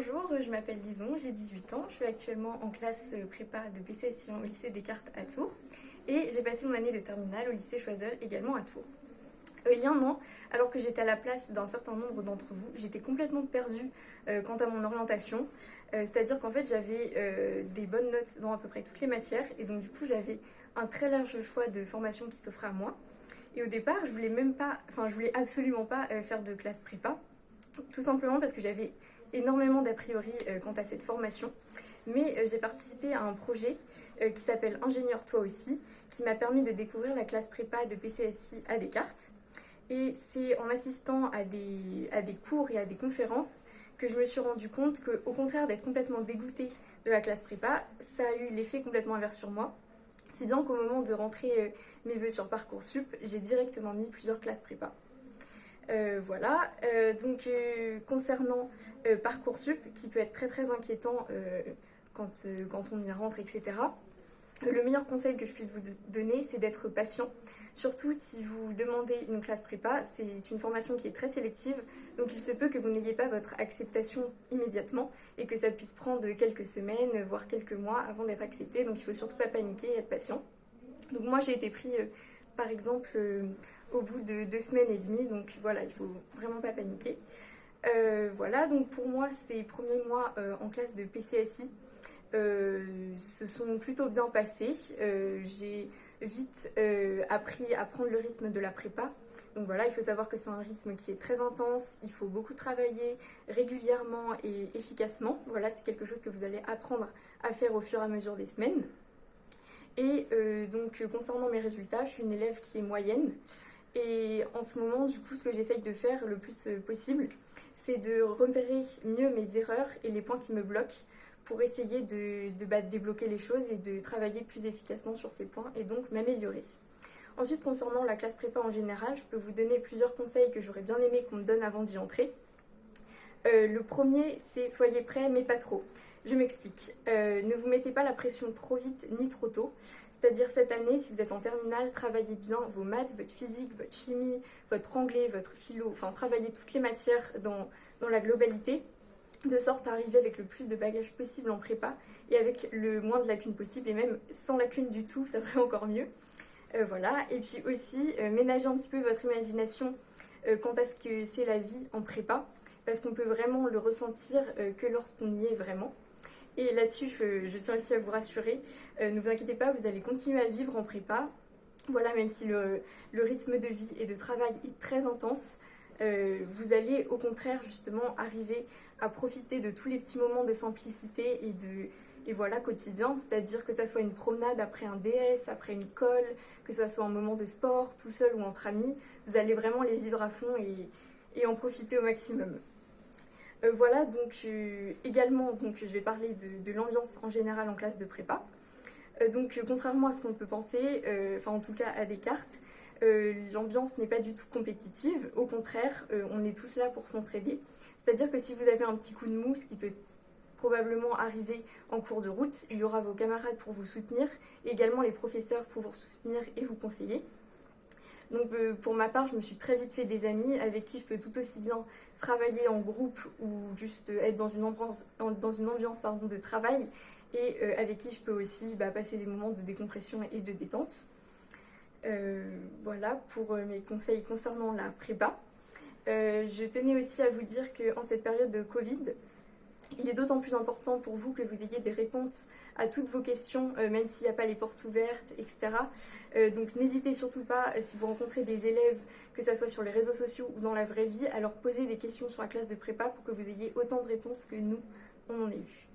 Bonjour, je m'appelle Lison, j'ai 18 ans, je suis actuellement en classe prépa de BCSI au lycée Descartes à Tours et j'ai passé mon année de terminale au lycée Choiseul également à Tours. Il y a un an, alors que j'étais à la place d'un certain nombre d'entre vous, j'étais complètement perdue quant à mon orientation, c'est-à-dire qu'en fait j'avais des bonnes notes dans à peu près toutes les matières et donc du coup j'avais un très large choix de formations qui s'offraient à moi. Et au départ, je voulais absolument pas faire de classe prépa, tout simplement parce que j'avais énormément d'a priori quant à cette formation. Mais j'ai participé à un projet qui s'appelle Ingénieur Toi aussi, qui m'a permis de découvrir la classe prépa de PCSI à Descartes. Et c'est en assistant à des cours et à des conférences que je me suis rendu compte qu'au contraire d'être complètement dégoûtée de la classe prépa, ça a eu l'effet complètement inverse sur moi. Si bien qu'au moment de rentrer mes vœux sur Parcoursup, j'ai directement mis plusieurs classes prépa. Voilà, concernant Parcoursup, qui peut être très très inquiétant quand on y rentre, etc. Le meilleur conseil que je puisse vous donner, c'est d'être patient. Surtout si vous demandez une classe prépa, c'est une formation qui est très sélective, donc il se peut que vous n'ayez pas votre acceptation immédiatement et que ça puisse prendre quelques semaines, voire quelques mois avant d'être accepté, donc il ne faut surtout pas paniquer et être patient. Donc moi j'ai été pris par exemple au bout de 2 semaines et demie, donc voilà, il faut vraiment pas paniquer. Voilà, donc pour moi ces premiers mois en classe de PCSI se sont plutôt bien passés. J'ai vite appris à prendre le rythme de la prépa. Donc voilà, il faut savoir que c'est un rythme qui est très intense, il faut beaucoup travailler régulièrement et efficacement. Voilà, c'est quelque chose que vous allez apprendre à faire au fur et à mesure des semaines. Et concernant mes résultats, je suis une élève qui est moyenne. Et en ce moment, du coup, ce que j'essaye de faire le plus possible, c'est de repérer mieux mes erreurs et les points qui me bloquent pour essayer de débloquer les choses et de travailler plus efficacement sur ces points et donc m'améliorer. Ensuite, concernant la classe prépa en général, je peux vous donner plusieurs conseils que j'aurais bien aimé qu'on me donne avant d'y entrer. Le premier, c'est soyez prêts, mais pas trop. Je m'explique. Ne vous mettez pas la pression trop vite ni trop tôt. C'est-à-dire cette année, si vous êtes en terminale, travaillez bien vos maths, votre physique, votre chimie, votre anglais, votre philo, enfin travaillez toutes les matières dans la globalité, de sorte à arriver avec le plus de bagages possible en prépa et avec le moins de lacunes possible, et même sans lacunes du tout, ça serait encore mieux. Voilà, et puis aussi, ménagez un petit peu votre imagination quant à ce que c'est la vie en prépa, parce qu'on peut vraiment le ressentir que lorsqu'on y est vraiment. Et là-dessus, je tiens aussi à vous rassurer, ne vous inquiétez pas, vous allez continuer à vivre en prépa. Voilà, même si le rythme de vie et de travail est très intense, vous allez au contraire justement arriver à profiter de tous les petits moments de simplicité et voilà, quotidien, c'est-à-dire que ça soit une promenade après un DS, après une colle, que ça soit un moment de sport, tout seul ou entre amis, vous allez vraiment les vivre à fond et en profiter au maximum. Voilà, également, je vais parler de l'ambiance en général en classe de prépa. Contrairement à ce qu'on peut penser, en tout cas à Descartes, l'ambiance n'est pas du tout compétitive. Au contraire, on est tous là pour s'entraider. C'est-à-dire que si vous avez un petit coup de mou, ce qui peut probablement arriver en cours de route, il y aura vos camarades pour vous soutenir, et également les professeurs pour vous soutenir et vous conseiller. Donc pour ma part, je me suis très vite fait des amis avec qui je peux tout aussi bien travailler en groupe ou juste être dans une ambiance de travail et avec qui je peux aussi passer des moments de décompression et de détente. Voilà pour mes conseils concernant la prépa. Je tenais aussi à vous dire qu'en cette période de Covid, il est d'autant plus important pour vous que vous ayez des réponses à toutes vos questions, même s'il n'y a pas les portes ouvertes, etc. Donc n'hésitez surtout pas, si vous rencontrez des élèves, que ce soit sur les réseaux sociaux ou dans la vraie vie, à leur poser des questions sur la classe de prépa pour que vous ayez autant de réponses que nous, on en a eu.